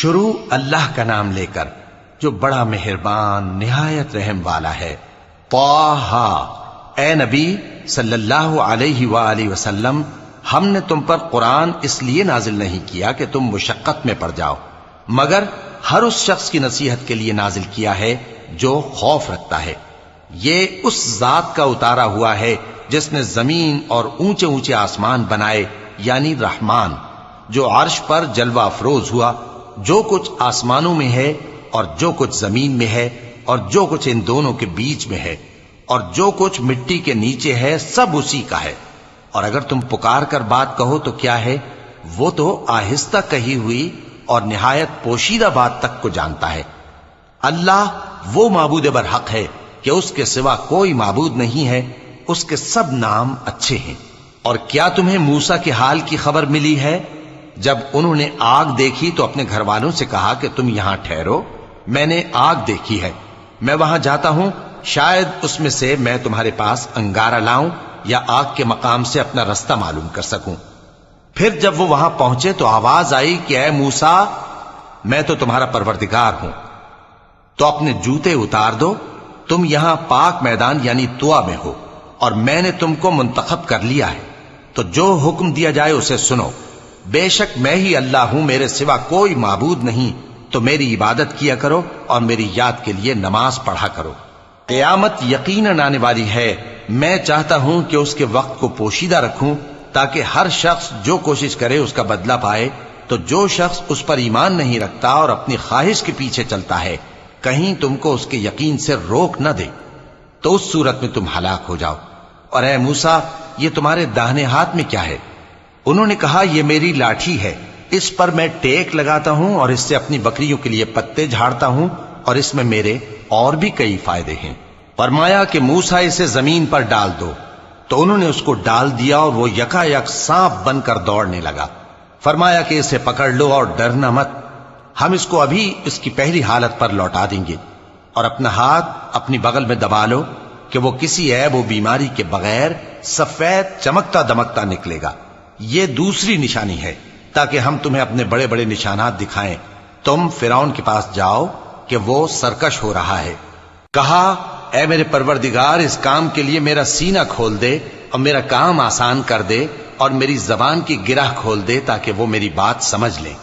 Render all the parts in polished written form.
شروع اللہ کا نام لے کر جو بڑا مہربان نہایت رحم والا ہے۔ طٰہٰ، اے نبی صلی اللہ علیہ وآلہ وسلم، ہم نے تم پر قرآن اس لیے نازل نہیں کیا کہ تم مشقت میں پڑ جاؤ، مگر ہر اس شخص کی نصیحت کے لیے نازل کیا ہے جو خوف رکھتا ہے۔ یہ اس ذات کا اتارا ہوا ہے جس نے زمین اور اونچے اونچے آسمان بنائے، یعنی رحمان، جو عرش پر جلوہ افروز ہوا۔ جو کچھ آسمانوں میں ہے اور جو کچھ زمین میں ہے اور جو کچھ ان دونوں کے بیچ میں ہے اور جو کچھ مٹی کے نیچے ہے، سب اسی کا ہے۔ اور اگر تم پکار کر بات کہو تو کیا ہے، وہ تو آہستہ کہی ہوئی اور نہایت پوشیدہ بات تک کو جانتا ہے۔ اللہ وہ معبود برحق ہے کہ اس کے سوا کوئی معبود نہیں ہے، اس کے سب نام اچھے ہیں۔ اور کیا تمہیں موسیٰ کے حال کی خبر ملی ہے؟ جب انہوں نے آگ دیکھی تو اپنے گھر والوں سے کہا کہ تم یہاں ٹھہرو، میں نے آگ دیکھی ہے، میں وہاں جاتا ہوں، شاید اس میں سے میں تمہارے پاس انگارہ لاؤں یا آگ کے مقام سے اپنا رستہ معلوم کر سکوں۔ پھر جب وہ وہاں پہنچے تو آواز آئی کہ اے موسیٰ، میں تو تمہارا پروردگار ہوں، تو اپنے جوتے اتار دو، تم یہاں پاک میدان یعنی طویٰ میں ہو، اور میں نے تم کو منتخب کر لیا ہے، تو جو حکم دیا جائے اسے سنو۔ بے شک میں ہی اللہ ہوں، میرے سوا کوئی معبود نہیں، تو میری عبادت کیا کرو اور میری یاد کے لیے نماز پڑھا کرو۔ قیامت یقیناً آنے والی ہے، میں چاہتا ہوں کہ اس کے وقت کو پوشیدہ رکھوں تاکہ ہر شخص جو کوشش کرے اس کا بدلہ پائے۔ تو جو شخص اس پر ایمان نہیں رکھتا اور اپنی خواہش کے پیچھے چلتا ہے، کہیں تم کو اس کے یقین سے روک نہ دے، تو اس صورت میں تم ہلاک ہو جاؤ۔ اور اے موسیٰ، یہ تمہارے داہنے ہاتھ میں کیا ہے؟ انہوں نے کہا، یہ میری لاٹھی ہے، اس پر میں ٹیک لگاتا ہوں اور اس سے اپنی بکریوں کے لیے پتے جھاڑتا ہوں، اور اس میں میرے اور بھی کئی فائدے ہیں۔ فرمایا کہ موسیٰ اسے زمین پر ڈال دو، تو انہوں نے اس کو ڈال دیا اور وہ یکا یک سانپ بن کر دوڑنے لگا۔ فرمایا کہ اسے پکڑ لو اور ڈرنا مت، ہم اس کو ابھی اس کی پہلی حالت پر لوٹا دیں گے، اور اپنا ہاتھ اپنی بغل میں دبا لو کہ وہ کسی عیب و بیماری کے بغیر سفید چمکتا دمکتا نکلے گا۔ یہ دوسری نشانی ہے تاکہ ہم تمہیں اپنے بڑے بڑے نشانات دکھائیں۔ تم فرعون کے پاس جاؤ کہ وہ سرکش ہو رہا ہے۔ کہا، اے میرے پروردگار، اس کام کے لیے میرا سینہ کھول دے اور میرا کام آسان کر دے، اور میری زبان کی گرہ کھول دے تاکہ وہ میری بات سمجھ لیں،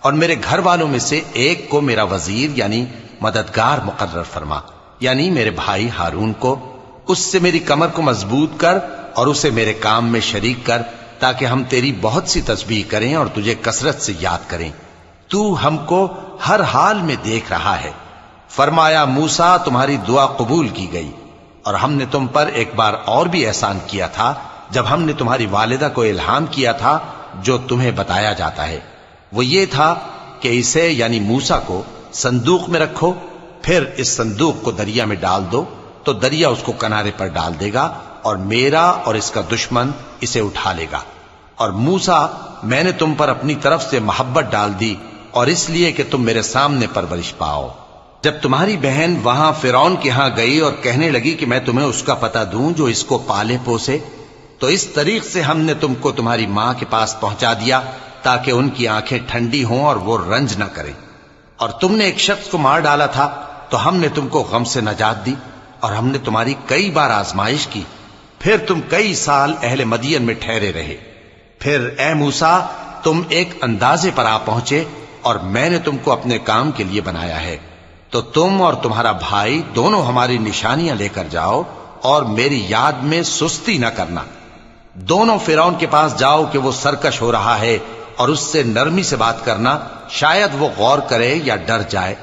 اور میرے گھر والوں میں سے ایک کو میرا وزیر یعنی مددگار مقرر فرما، یعنی میرے بھائی ہارون کو۔ اس سے میری کمر کو مضبوط کر اور اسے میرے کام میں شریک کر، تاکہ ہم تیری بہت سی تسبیح کریں اور تجھے کثرت سے یاد کریں۔ تو ہم کو ہر حال میں دیکھ رہا ہے۔ فرمایا، موسیٰ، تمہاری دعا قبول کی گئی، اور ہم نے تم پر ایک بار اور بھی احسان کیا تھا جب ہم نے تمہاری والدہ کو الہام کیا تھا جو تمہیں بتایا جاتا ہے۔ وہ یہ تھا کہ اسے یعنی موسیٰ کو صندوق میں رکھو، پھر اس صندوق کو دریا میں ڈال دو، تو دریا اس کو کنارے پر ڈال دے گا، اور میرا اور اس کا دشمن اسے اٹھا لے گا۔ اور موسیٰ، میں نے تم پر اپنی طرف سے محبت ڈال دی، اور اس لیے کہ تم میرے سامنے پرورش پاؤ۔ جب تمہاری بہن وہاں فرعون کے ہاں گئی اور کہنے لگی کہ میں تمہیں اس کا پتہ دوں جو اس کو پالے پوسے، تو اس طریق سے ہم نے تم کو تمہاری ماں کے پاس پہنچا دیا تاکہ ان کی آنکھیں ٹھنڈی ہوں اور وہ رنج نہ کریں۔ اور تم نے ایک شخص کو مار ڈالا تھا تو ہم نے تم کو غم سے نجات دی، اور ہم نے تمہاری کئی بار آزمائش کی، پھر تم کئی سال اہل مدین میں ٹھہرے رہے۔ پھر اے موسیٰ، تم ایک اندازے پر آ پہنچے، اور میں نے تم کو اپنے کام کے لیے بنایا ہے، تو تم اور تمہارا بھائی دونوں ہماری نشانیاں لے کر جاؤ، اور میری یاد میں سستی نہ کرنا۔ دونوں فرعون کے پاس جاؤ کہ وہ سرکش ہو رہا ہے، اور اس سے نرمی سے بات کرنا، شاید وہ غور کرے یا ڈر جائے۔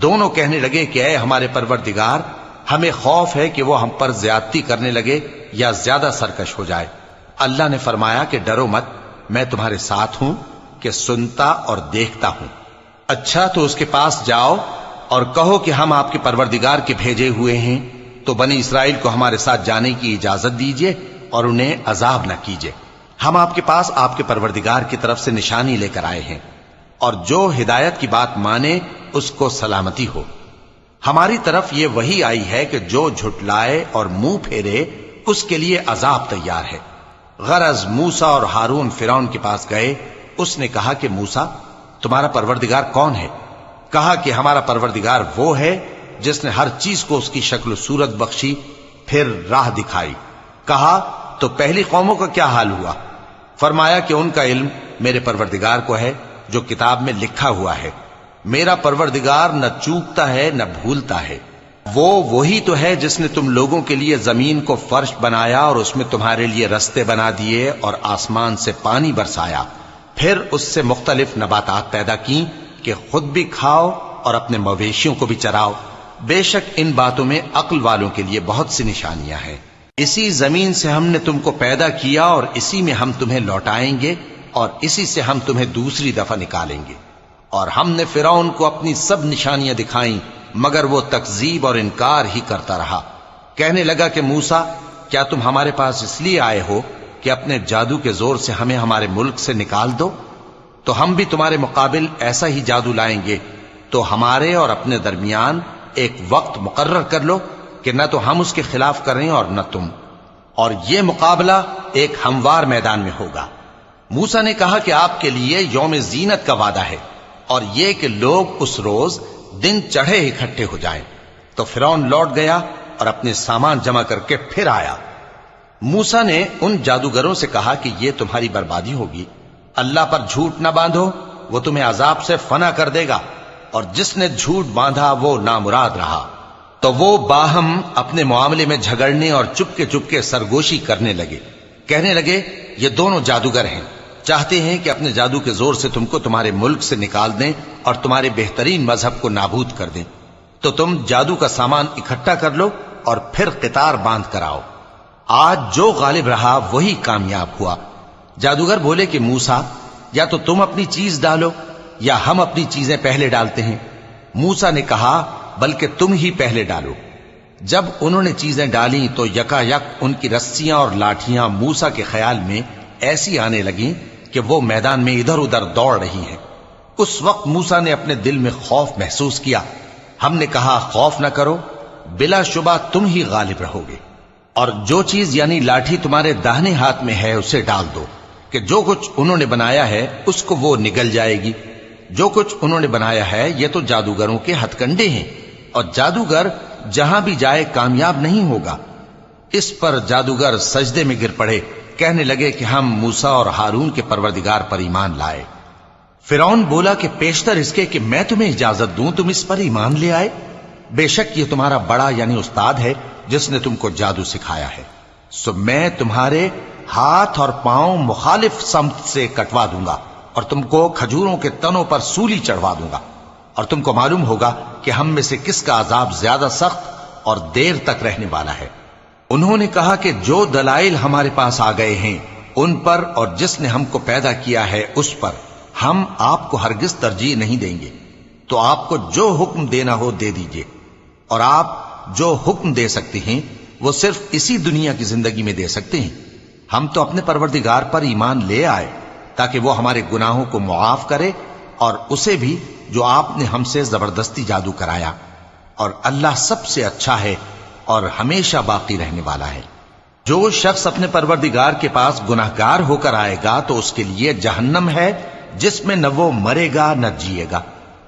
دونوں کہنے لگے کہ اے ہمارے پروردگار، ہمیں خوف ہے کہ وہ ہم پر زیادتی کرنے لگے یا زیادہ سرکش ہو جائے۔ اللہ نے فرمایا کہ ڈرو مت، میں تمہارے ساتھ ہوں کہ سنتا اور دیکھتا ہوں۔ اچھا، تو اس کے پاس جاؤ اور کہو کہ ہم آپ کے پروردگار کے بھیجے ہوئے ہیں، تو بنی اسرائیل کو ہمارے ساتھ جانے کی اجازت دیجیے اور انہیں عذاب نہ کیجیے۔ ہم آپ کے پاس آپ کے پروردگار کی طرف سے نشانی لے کر آئے ہیں، اور جو ہدایت کی بات مانے اس کو سلامتی ہو۔ ہماری طرف یہ وحی آئی ہے کہ جو جھٹلائے اور منہ پھیرے اس کے لیے عذاب تیار ہے۔ غرض موسیٰ اور ہارون فرعون کے پاس گئے، اس نے کہا کہ موسیٰ، تمہارا پروردگار کون ہے؟ کہا کہ ہمارا پروردگار وہ ہے جس نے ہر چیز کو اس کی شکل و صورت بخشی، پھر راہ دکھائی۔ کہا تو پہلی قوموں کا کیا حال ہوا؟ فرمایا کہ ان کا علم میرے پروردگار کو ہے جو کتاب میں لکھا ہوا ہے۔ میرا پروردگار نہ چوکتا ہے نہ بھولتا ہے۔ وہ وہی تو ہے جس نے تم لوگوں کے لیے زمین کو فرش بنایا اور اس میں تمہارے لیے رستے بنا دیے اور آسمان سے پانی برسایا، پھر اس سے مختلف نباتات پیدا کی کہ خود بھی کھاؤ اور اپنے مویشیوں کو بھی چراؤ۔ بے شک ان باتوں میں عقل والوں کے لیے بہت سی نشانیاں ہیں۔ اسی زمین سے ہم نے تم کو پیدا کیا اور اسی میں ہم تمہیں لوٹائیں گے اور اسی سے ہم تمہیں دوسری دفعہ نکالیں گے۔ اور ہم نے فرعون کو اپنی سب نشانیاں دکھائیں مگر وہ تکذیب اور انکار ہی کرتا رہا۔ کہنے لگا کہ موسیٰ، کیا تم ہمارے پاس اس لیے آئے ہو کہ اپنے جادو کے زور سے ہمیں ہمارے ملک سے نکال دو؟ تو ہم بھی تمہارے مقابل ایسا ہی جادو لائیں گے، تو ہمارے اور اپنے درمیان ایک وقت مقرر کر لو کہ نہ تو ہم اس کے خلاف کریں اور نہ تم، اور یہ مقابلہ ایک ہموار میدان میں ہوگا۔ موسیٰ نے کہا کہ آپ کے لیے یوم زینت کا وعدہ ہے، اور یہ کہ لوگ اس روز دن چڑھے اکٹھے ہو جائیں۔ تو فرعون لوٹ گیا اور اپنے سامان جمع کر کے پھر آیا۔ موسیٰ نے ان جادوگروں سے کہا کہ یہ تمہاری بربادی ہوگی، اللہ پر جھوٹ نہ باندھو، وہ تمہیں عذاب سے فنا کر دے گا، اور جس نے جھوٹ باندھا وہ نامراد رہا۔ تو وہ باہم اپنے معاملے میں جھگڑنے اور چپکے سرگوشی کرنے لگے۔ کہنے لگے یہ دونوں جادوگر ہیں، چاہتے ہیں کہ اپنے جادو کے زور سے تم کو تمہارے ملک سے نکال دیں اور تمہارے بہترین مذہب کو نابود کر دیں۔ تو تم جادو کا سامان اکٹھا کر لو اور پھر قطار باندھ کر آؤ۔ آج جو غالب رہا وہی کامیاب ہوا۔ جادوگر بولے کہ موسیٰ، یا تو تم اپنی چیز ڈالو یا ہم اپنی چیزیں پہلے ڈالتے ہیں۔ موسیٰ نے کہا بلکہ تم ہی پہلے ڈالو۔ جب انہوں نے چیزیں ڈالیں تو یکا یک ان کی رسیاں اور لاٹھیاں موسیٰ کے خیال میں ایسی آنے لگیں کہ وہ میدان میں ادھر ادھر دوڑ رہی ہیں۔ اس وقت موسیٰ نے اپنے دل میں خوف محسوس کیا۔ ہم نے کہا خوف نہ کرو، بلا شبہ تم ہی غالب رہو گے، اور جو چیز یعنی لاٹھی تمہارے داہنے ہاتھ میں ہے اسے ڈال دو کہ جو کچھ انہوں نے بنایا ہے اس کو وہ نگل جائے گی۔ جو کچھ انہوں نے بنایا ہے یہ تو جادوگروں کے ہتھ کنڈے ہیں، اور جادوگر جہاں بھی جائے کامیاب نہیں ہوگا۔ اس پر جادوگر سجدے میں گر پڑے، کہنے لگے کہ ہم موسیٰ اور ہارون کے پروردگار پر ایمان لائے۔ فرعون بولا کہ پیشتر اس کے کہ میں تمہیں اجازت دوں تم اس پر ایمان لے آئے؟ بے شک یہ تمہارا بڑا یعنی استاد ہے جس نے تم کو جادو سکھایا ہے، سو میں تمہارے ہاتھ اور پاؤں مخالف سمت سے کٹوا دوں گا اور تم کو کھجوروں کے تنوں پر سولی چڑھوا دوں گا، اور تم کو معلوم ہوگا کہ ہم میں سے کس کا عذاب زیادہ سخت اور دیر تک رہنے والا ہے۔ انہوں نے کہا کہ جو دلائل ہمارے پاس آ گئے ہیں ان پر اور جس نے ہم کو پیدا کیا ہے اس پر ہم آپ کو ہرگز ترجیح نہیں دیں گے، تو آپ کو جو حکم دینا ہو دے دیجئے، اور آپ جو حکم دے سکتے ہیں وہ صرف اسی دنیا کی زندگی میں دے سکتے ہیں۔ ہم تو اپنے پروردگار پر ایمان لے آئے تاکہ وہ ہمارے گناہوں کو معاف کرے، اور اسے بھی جو آپ نے ہم سے زبردستی جادو کرایا، اور اللہ سب سے اچھا ہے اور ہمیشہ باقی رہنے والا ہے۔ جو شخص اپنے پروردگار کے پاس گناہگار ہو کر آئے گا تو اس کے لیے جہنم ہے جس میں نہ وہ مرے گا نہ جیے گا،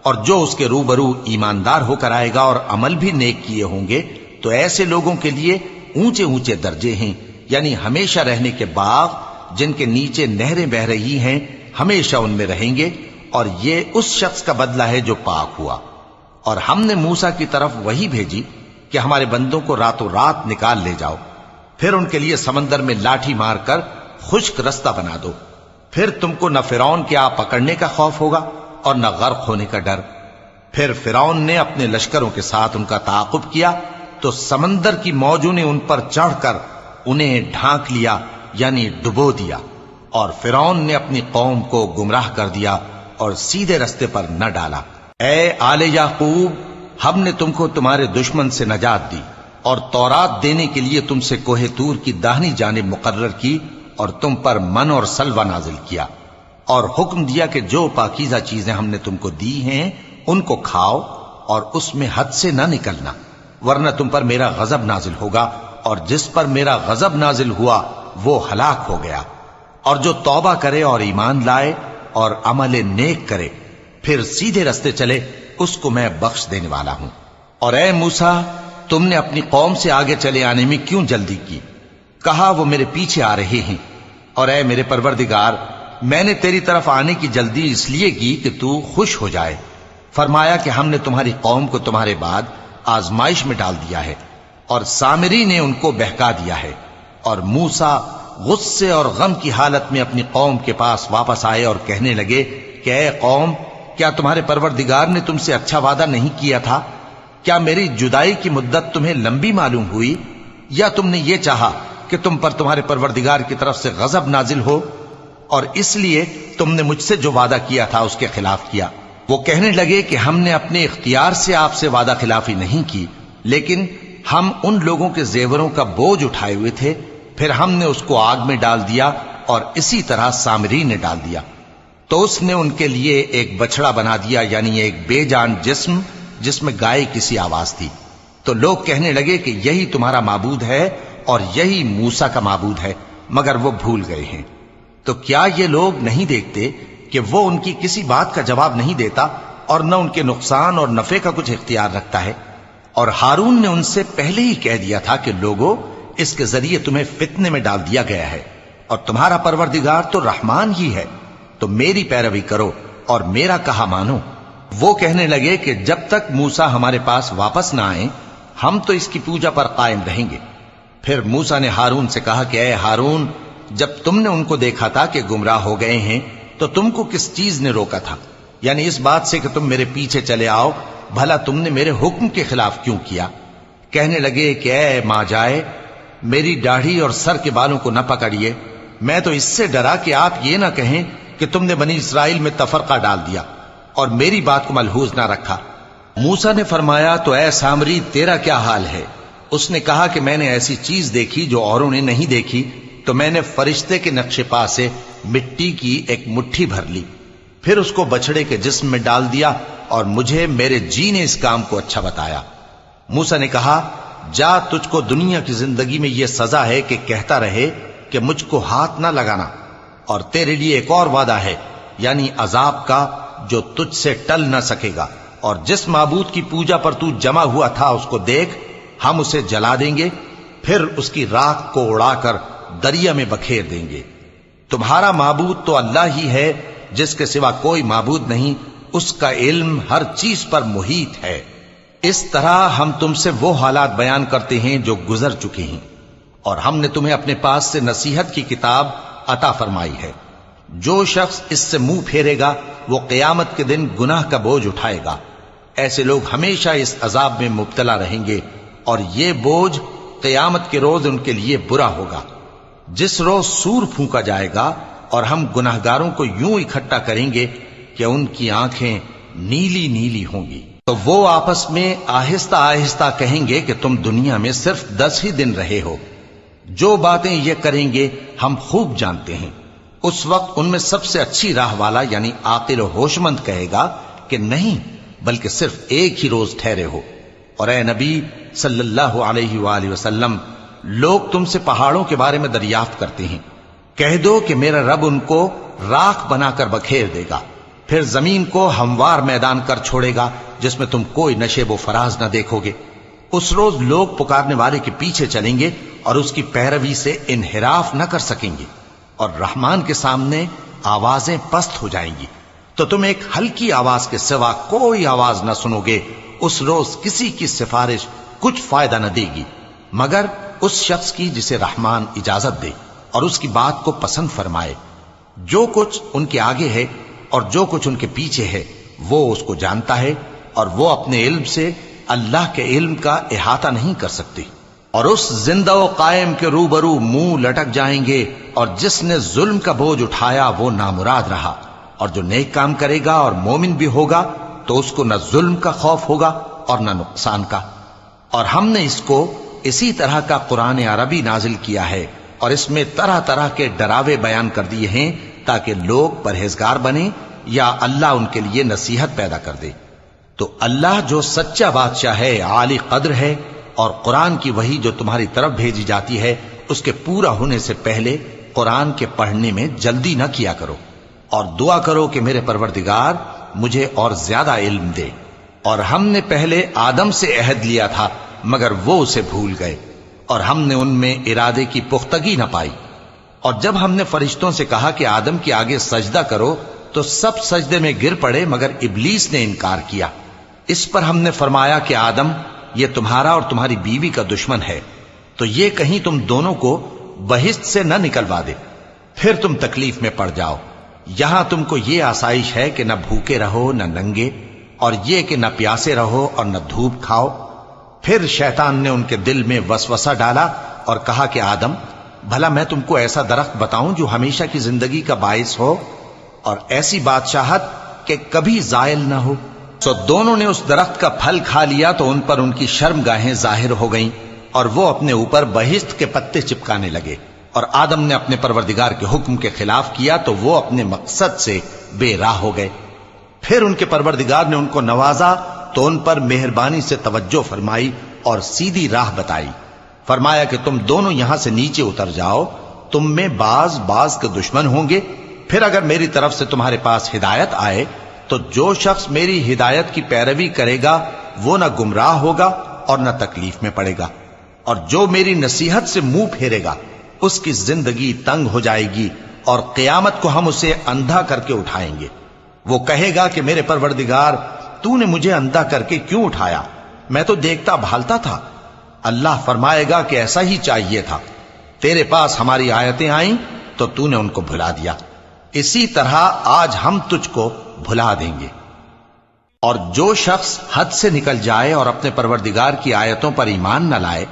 اور جو اس کے روبرو ایماندار ہو کر آئے گا اور عمل بھی نیک کیے ہوں گے تو ایسے لوگوں کے لیے اونچے اونچے درجے ہیں، یعنی ہمیشہ رہنے کے باغ جن کے نیچے نہریں بہ رہی ہیں، ہمیشہ ان میں رہیں گے، اور یہ اس شخص کا بدلہ ہے جو پاک ہوا۔ اور ہم نے موسیٰ کی طرف وہی بھیجی کہ ہمارے بندوں کو راتوں رات نکال لے جاؤ، پھر ان کے لیے سمندر میں لاٹھی مار کر خشک رستہ بنا دو، پھر تم کو نہ فرعون کے آ پکڑنے کا خوف ہوگا اور نہ غرق ہونے کا ڈر۔ پھر فرعون نے اپنے لشکروں کے ساتھ ان کا تعاقب کیا تو سمندر کی موجوں نے ان پر چڑھ کر انہیں ڈھانک لیا یعنی ڈبو دیا، اور فرعون نے اپنی قوم کو گمراہ کر دیا اور سیدھے رستے پر نہ ڈالا۔ اے آل یعقوب، ہم نے تم کو تمہارے دشمن سے نجات دی اور تورات دینے کے لیے تم سے کوہ طور کی داہنی جانب مقرر کی، اور تم پر من اور سلوہ نازل کیا، اور حکم دیا کہ جو پاکیزہ چیزیں ہم نے تم کو دی ہیں ان کو کھاؤ اور اس میں حد سے نہ نکلنا، ورنہ تم پر میرا غضب نازل ہوگا، اور جس پر میرا غضب نازل ہوا وہ ہلاک ہو گیا۔ اور جو توبہ کرے اور ایمان لائے اور عمل نیک کرے پھر سیدھے رستے چلے اس کو میں بخش دینے والا ہوں۔ اور اے موسیٰ، تم نے اپنی قوم سے آگے چلے آنے میں کیوں جلدی کی؟ کہا وہ میرے پیچھے آ رہے ہیں۔ اور اے میرے پروردگار، میں نے تیری طرف آنے کی جلدی اس لیے کی کہ تو خوش ہو جائے۔ فرمایا کہ ہم نے تمہاری قوم کو تمہارے بعد آزمائش میں ڈال دیا ہے، اور سامری نے ان کو بہکا دیا ہے۔ اور موسیٰ غصے اور غم کی حالت میں اپنی قوم کے پاس واپس آئے اور کہنے لگے کہ اے قوم، کیا تمہارے پروردگار نے تم سے اچھا وعدہ نہیں کیا تھا؟ کیا میری جدائی کی مدت تمہیں لمبی معلوم ہوئی، یا تم نے یہ چاہا کہ تم پر تمہارے پروردگار کی طرف سے غضب نازل ہو، اور اس لیے تم نے مجھ سے جو وعدہ کیا تھا اس کے خلاف کیا؟ وہ کہنے لگے کہ ہم نے اپنے اختیار سے آپ سے وعدہ خلافی نہیں کی، لیکن ہم ان لوگوں کے زیوروں کا بوجھ اٹھائے ہوئے تھے، پھر ہم نے اس کو آگ میں ڈال دیا، اور اسی طرح سامری نے ڈال دیا۔ تو اس نے ان کے لیے ایک بچڑا بنا دیا، یعنی ایک بے جان جسم جس میں گائے کسی آواز تھی۔ تو لوگ کہنے لگے کہ یہی تمہارا معبود ہے اور یہی موسیٰ کا معبود ہے، مگر وہ بھول گئے ہیں۔ تو کیا یہ لوگ نہیں دیکھتے کہ وہ ان کی کسی بات کا جواب نہیں دیتا، اور نہ ان کے نقصان اور نفع کا کچھ اختیار رکھتا ہے؟ اور ہارون نے ان سے پہلے ہی کہہ دیا تھا کہ لوگوں، اس کے ذریعے تمہیں فتنے میں ڈال دیا گیا ہے، اور تمہارا پروردگار تو رحمان ہی ہے، تو میری پیروی کرو اور میرا کہا مانو۔ وہ کہنے لگے کہ جب تک موسیٰ ہمارے پاس واپس نہ آئیں، ہم تو اس کی پوجا پر قائم رہیں گے۔ پھر موسیٰ نے ہارون سے کہا کہ اے ہارون، جب تم نے ان کو دیکھا تھا کہ گمراہ ہو گئے ہیں تو تم کو کس چیز نے روکا تھا؟ یعنی اس بات سے کہ تم میرے پیچھے چلے آؤ، بھلا تم نے میرے حکم کے خلاف کیوں کیا؟ کہنے لگے کہ اے ماں جائے، میری داڑھی اور سر کے بالوں کو نہ پکڑیے، میں تو اس سے ڈرا کہ آپ یہ نہ کہیں کہ تم نے بنی اسرائیل میں تفرقہ ڈال دیا اور میری بات کو ملحوظ نہ رکھا۔ موسیٰ نے فرمایا تو اے سامری، تیرا کیا حال ہے؟ اس نے کہا کہ میں نے ایسی چیز دیکھی جو اوروں نے نہیں دیکھی، تو میں نے فرشتے کے نقش پا سے مٹی کی ایک مٹھی بھر لی، پھر اس کو بچڑے کے جسم میں ڈال دیا، اور مجھے میرے جی نے اس کام کو اچھا بتایا۔ موسیٰ نے کہا جا، تجھ کو دنیا کی زندگی میں یہ سزا ہے کہ کہتا رہے کہ مجھ کو ہاتھ نہ لگانا، اور تیرے لیے ایک اور وعدہ ہے، یعنی عذاب کا جو تجھ سے ٹل نہ سکے گا، اور جس معبود کی پوجا پر تو جمع ہوا تھا اس کو دیکھ، ہم اسے جلا دیں گے، پھر اس کی راکھ کو اڑا کر دریا میں بکھیر دیں گے۔ تمہارا معبود تو اللہ ہی ہے، جس کے سوا کوئی معبود نہیں، اس کا علم ہر چیز پر محیط ہے۔ اس طرح ہم تم سے وہ حالات بیان کرتے ہیں جو گزر چکے ہیں، اور ہم نے تمہیں اپنے پاس سے نصیحت کی کتاب عطا فرمائی ہے۔ جو شخص اس سے منہ پھیرے گا وہ قیامت کے دن گناہ کا بوجھ اٹھائے گا۔ ایسے لوگ ہمیشہ اس عذاب میں مبتلا رہیں گے، اور یہ بوجھ قیامت کے روز ان کے لیے برا ہوگا، جس روز سور پھونکا جائے گا، اور ہم گناہگاروں کو یوں اکٹھا کریں گے کہ ان کی آنکھیں نیلی نیلی ہوں گی۔ تو وہ آپس میں آہستہ آہستہ کہیں گے کہ تم دنیا میں صرف 10 ہی دن رہے ہو، جو باتیں یہ کریں گے ہم خوب جانتے ہیں۔ اس وقت ان میں سب سے اچھی راہ والا یعنی عاقل و ہوش مند کہے گا کہ نہیں، بلکہ صرف ایک ہی روز ٹھہرے ہو۔ اور اے نبی صلی اللہ علیہ وآلہ وسلم، لوگ تم سے پہاڑوں کے بارے میں دریافت کرتے ہیں، کہہ دو کہ میرا رب ان کو راکھ بنا کر بکھیر دے گا، پھر زمین کو ہموار میدان کر چھوڑے گا جس میں تم کوئی نشیب و فراز نہ دیکھو گے۔ اس روز لوگ پکارنے والے کے پیچھے چلیں گے اور اس کی پیروی سے انحراف نہ کر سکیں گے، اور رحمان کے سامنے آوازیں پست ہو جائیں گی، تو تم ایک ہلکی آواز کے سوا کوئی آواز نہ سنو گے۔ اس روز کسی کی سفارش کچھ فائدہ نہ دے گی مگر اس شخص کی جسے رحمان اجازت دے اور اس کی بات کو پسند فرمائے۔ جو کچھ ان کے آگے ہے اور جو کچھ ان کے پیچھے ہے وہ اس کو جانتا ہے، اور وہ اپنے علم سے اللہ کے علم کا احاطہ نہیں کر سکتی۔ اور اس زندہ و قائم کے روبرو منہ لٹک جائیں گے، اور جس نے ظلم کا بوجھ اٹھایا وہ نامراد رہا، اور جو نیک کام کرے گا اور مومن بھی ہوگا تو اس کو نہ ظلم کا خوف ہوگا اور نہ نقصان کا۔ اور ہم نے اس کو اسی طرح کا قرآن عربی نازل کیا ہے، اور اس میں طرح طرح کے ڈراوے بیان کر دیے ہیں تاکہ لوگ پرہیزگار بنیں یا اللہ ان کے لیے نصیحت پیدا کر دے۔ تو اللہ جو سچا بادشاہ ہے، عالی قدر ہے، اور قرآن کی وحی جو تمہاری طرف بھیجی جاتی ہے اس کے پورا ہونے سے پہلے قرآن کے پڑھنے میں جلدی نہ کیا کرو، اور دعا کرو کہ میرے پروردگار مجھے اور زیادہ علم دے۔ اور ہم نے پہلے آدم سے عہد لیا تھا مگر وہ اسے بھول گئے، اور ہم نے ان میں ارادے کی پختگی نہ پائی۔ اور جب ہم نے فرشتوں سے کہا کہ آدم کے آگے سجدہ کرو تو سب سجدے میں گر پڑے مگر ابلیس نے انکار کیا۔ اس پر ہم نے فرمایا کہ آدم، یہ تمہارا اور تمہاری بیوی کا دشمن ہے، تو یہ کہیں تم دونوں کو بہشت سے نہ نکلوا دے، پھر تم تکلیف میں پڑ جاؤ۔ یہاں تم کو یہ آسائش ہے کہ نہ بھوکے رہو نہ ننگے، اور یہ کہ نہ پیاسے رہو اور نہ دھوپ کھاؤ۔ پھر شیطان نے ان کے دل میں وسوسہ ڈالا اور کہا کہ آدم، بھلا میں تم کو ایسا درخت بتاؤں جو ہمیشہ کی زندگی کا باعث ہو اور ایسی بادشاہت کہ کبھی زائل نہ ہو؟ سو دونوں نے اس درخت کا پھل کھا لیا تو ان پر ان کی شرم گاہیں ظاہر ہو گئیں، اور وہ اپنے اوپر بہشت کے پتے چپکانے لگے۔ اور آدم نے اپنے پروردگار کے حکم کے خلاف کیا تو وہ اپنے مقصد سے بے راہ ہو گئے۔ پھر ان کے پروردگار نے ان کو نوازا تو ان پر مہربانی سے توجہ فرمائی اور سیدھی راہ بتائی۔ فرمایا کہ تم دونوں یہاں سے نیچے اتر جاؤ، تم میں بعض کے دشمن ہوں گے، پھر اگر میری طرف سے تمہارے پاس ہدایت آئے تو جو شخص میری ہدایت کی پیروی کرے گا وہ نہ گمراہ ہوگا اور نہ تکلیف میں پڑے گا، اور جو میری نصیحت سے منہ پھیرے گا اس کی زندگی تنگ ہو جائے گی، اور قیامت کو ہم اسے اندھا کر کے اٹھائیں گے۔ وہ کہے گا کہ میرے پروردگار، تو نے مجھے اندھا کر کے کیوں اٹھایا؟ میں تو دیکھتا بھالتا تھا۔ اللہ فرمائے گا کہ ایسا ہی چاہیے تھا، تیرے پاس ہماری آیتیں آئیں تو تو نے ان کو بھلا دیا، اسی طرح آج ہم تجھ کو بھلا دیں گے۔ اور جو شخص حد سے نکل جائے اور اپنے پروردگار کی آیتوں پر ایمان نہ لائے،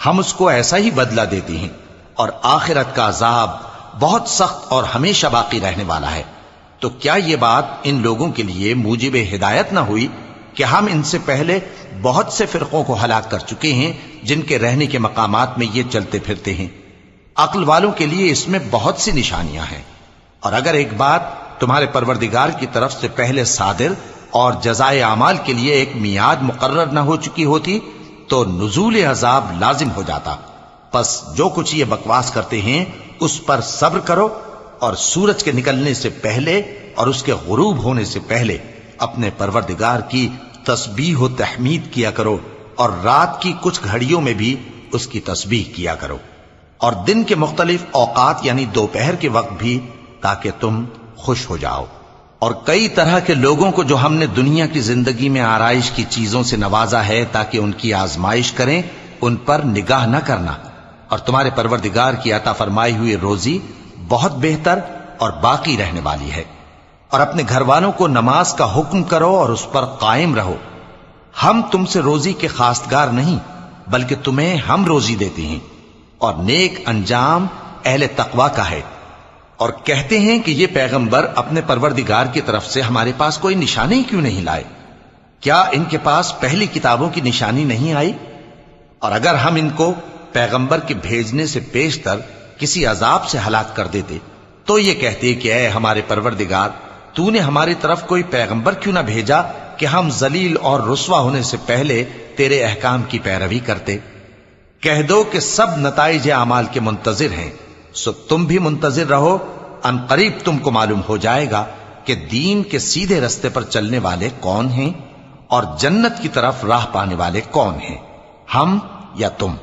ہم اس کو ایسا ہی بدلہ دیتے ہیں، اور آخرت کا عذاب بہت سخت اور ہمیشہ باقی رہنے والا ہے۔ تو کیا یہ بات ان لوگوں کے لیے موجب ہدایت نہ ہوئی کہ ہم ان سے پہلے بہت سے فرقوں کو ہلاک کر چکے ہیں جن کے رہنے کے مقامات میں یہ چلتے پھرتے ہیں؟ عقل والوں کے لیے اس میں بہت سی نشانیاں ہیں۔ اور اگر ایک بات تمہارے پروردگار کی طرف سے پہلے صادر اور جزائے اعمال کے لیے ایک میعاد مقرر نہ ہو چکی ہوتی تو نزول عذاب لازم ہو جاتا۔ پس جو کچھ یہ بکواس کرتے ہیں اس پر صبر کرو، اور سورج کے نکلنے سے پہلے اور اس کے غروب ہونے سے پہلے اپنے پروردگار کی تسبیح و تحمید کیا کرو، اور رات کی کچھ گھڑیوں میں بھی اس کی تسبیح کیا کرو، اور دن کے مختلف اوقات یعنی دوپہر کے وقت بھی، تاکہ تم خوش ہو جاؤ۔ اور کئی طرح کے لوگوں کو جو ہم نے دنیا کی زندگی میں آرائش کی چیزوں سے نوازا ہے تاکہ ان کی آزمائش کریں، ان پر نگاہ نہ کرنا، اور تمہارے پروردگار کی عطا فرمائی ہوئی روزی بہت بہتر اور باقی رہنے والی ہے۔ اور اپنے گھر والوں کو نماز کا حکم کرو اور اس پر قائم رہو۔ ہم تم سے روزی کے خواستگار نہیں بلکہ تمہیں ہم روزی دیتے ہیں، اور نیک انجام اہل تقوی کا ہے۔ اور کہتے ہیں کہ یہ پیغمبر اپنے پروردگار کی طرف سے ہمارے پاس کوئی نشانی کیوں نہیں لائے؟ کیا ان کے پاس پہلی کتابوں کی نشانی نہیں آئی؟ اور اگر ہم ان کو پیغمبر کے بھیجنے سے پیشتر کسی عذاب سے ہلاک کر دیتے تو یہ کہتے کہ اے ہمارے پروردگار، تو نے ہماری طرف کوئی پیغمبر کیوں نہ بھیجا کہ ہم ذلیل اور رسوا ہونے سے پہلے تیرے احکام کی پیروی کرتے۔ کہہ دو کہ سب نتائج اعمال کے منتظر ہیں، سو تم بھی منتظر رہو، ان قریب تم کو معلوم ہو جائے گا کہ دین کے سیدھے رستے پر چلنے والے کون ہیں اور جنت کی طرف راہ پانے والے کون ہیں، ہم یا تم۔